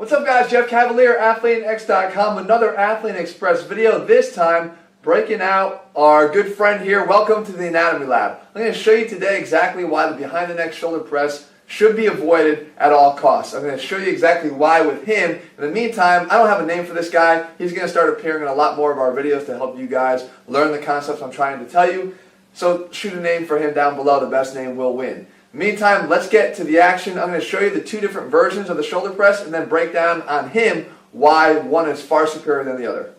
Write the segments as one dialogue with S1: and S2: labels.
S1: What's up guys, Jeff Cavalier, AthleteX.com, another Athlete Express video, this time breaking out our good friend here. Welcome to the Anatomy Lab. I'm going to show you today exactly why the behind the neck shoulder press should be avoided at all costs. I'm going to show you exactly why with him. In the meantime, I don't have a name for this guy. He's going to start appearing in a lot more of our videos to help you guys learn the concepts I'm trying to tell you. So shoot a name for him down below. The best name will win. Meantime, let's get to the action. I'm going to show you the two different versions of the shoulder press and then break down on him why one is far superior than the other.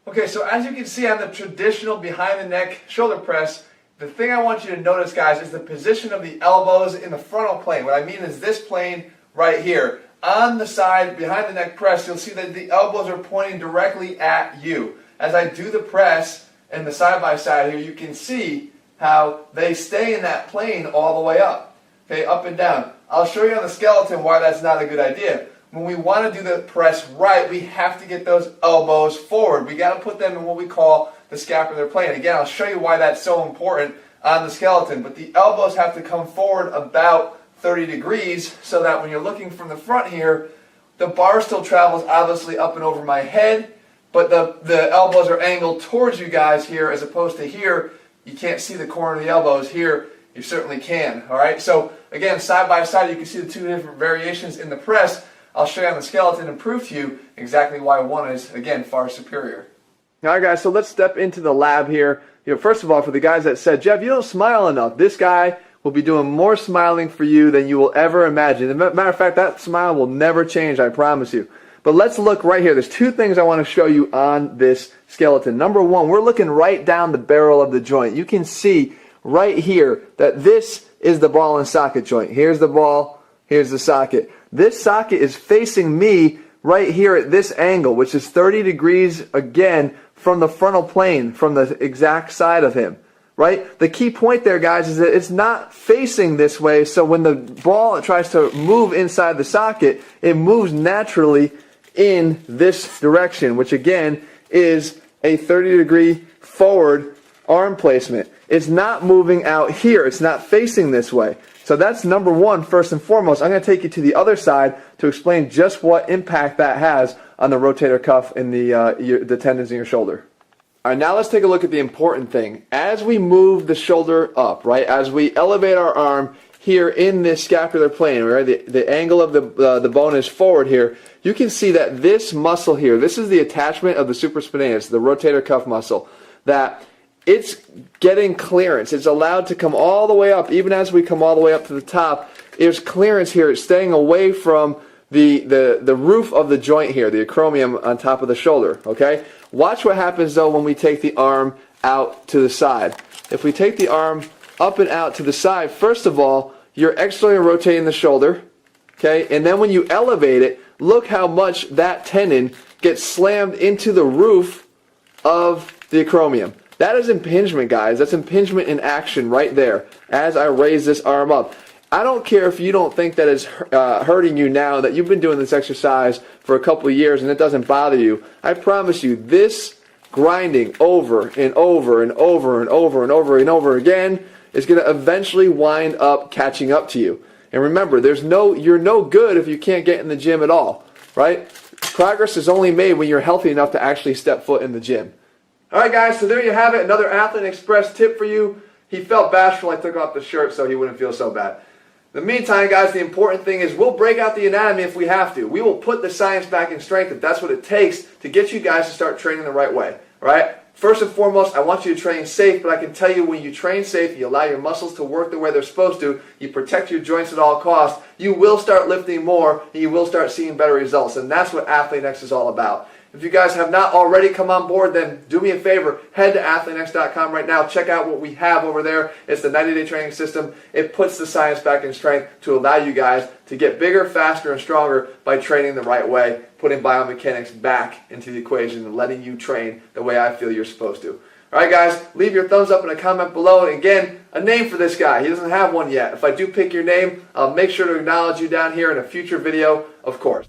S1: Okay, so as you can see on the traditional behind the neck shoulder press, the thing I want you to notice, guys, is the position of the elbows in the frontal plane. What I mean is this plane right here. On the side behind the neck press, you'll see that the elbows are pointing directly at you. As I do the press and the side by side here, you can see how they stay in that plane all the way up. Okay, up and down. I'll show you on the skeleton why that's not a good idea. When we want to do the press right, we have to get those elbows forward. We got to put them in what we call the scapular plane. Again, I'll show you why that's so important on the skeleton. But the elbows have to come forward about 30 degrees so that when you're looking from the front here, the bar still travels obviously up and over my head, but the elbows are angled towards you guys here as opposed to here. You can't see the corner of the elbows. Here you certainly can. Alright, so again, side by side you can see the two different variations in the press. I'll show you on the skeleton and prove to you exactly why one is, again, far superior. Alright guys, so let's step into the lab here. First of all, for the guys that said, Jeff, you don't smile enough, this guy will be doing more smiling for you than you will ever imagine. As a matter of fact, that smile will never change, I promise you. But let's look right here. There's two things I want to show you on this skeleton. Number one, we're looking right down the barrel of the joint. You can see right here that this is the ball and socket joint. Here's the ball, here's the socket. This socket is facing me right here at this angle, which is 30 degrees again from the frontal plane, from the exact side of him. Right? The key point there, guys, is that it's not facing this way, so when the ball tries to move inside the socket, it moves naturally in this direction, which again is a 30-degree forward arm placement. It's not moving out here. It's not facing this way. So that's number one, first and foremost. I'm going to take you to the other side to explain just what impact that has on the rotator cuff and the tendons in your shoulder. All right, now let's take a look at the important thing. As we move the shoulder up, right, as we elevate our arm here in this scapular plane, right, the angle of the bone is forward here, you can see that this muscle here, this is the attachment of the supraspinatus, the rotator cuff muscle, that it's getting clearance. It's allowed to come all the way up. Even as we come all the way up to the top, there's clearance here. It's staying away from the roof of the joint here, the acromion on top of the shoulder. Okay? Watch what happens though when we take the arm out to the side. If we take the arm up and out to the side, first of all, you're externally rotating the shoulder. Okay? And then when you elevate it, look how much that tendon gets slammed into the roof of the acromion. That is impingement, guys. That's impingement in action right there as I raise this arm up. I don't care if you don't think that it's hurting you now, that you've been doing this exercise for a couple of years and it doesn't bother you. I promise you, this grinding over and over and over and over and over and over again is going to eventually wind up catching up to you. And remember, you're no good if you can't get in the gym at all, right? Progress is only made when you're healthy enough to actually step foot in the gym. Alright guys, so there you have it, another Athlete Express tip for you. He felt bashful I took off the shirt so he wouldn't feel so bad. In the meantime, guys, the important thing is we'll break out the anatomy if we have to. We will put the science back in strength if that's what it takes to get you guys to start training the right way. Alright? First and foremost, I want you to train safe, but I can tell you when you train safe, you allow your muscles to work the way they're supposed to, you protect your joints at all costs, you will start lifting more, and you will start seeing better results. And that's what AthleteX is all about. If you guys have not already come on board, then do me a favor, head to AthleteX.com right now. Check out what we have over there. It's the 90-day training system. It puts the science back in strength to allow you guys to get bigger, faster, and stronger by training the right way, putting biomechanics back into the equation and letting you train the way I feel you're supposed to. All right, guys, leave your thumbs up in a comment below. And again, a name for this guy. He doesn't have one yet. If I do pick your name, I'll make sure to acknowledge you down here in a future video, of course.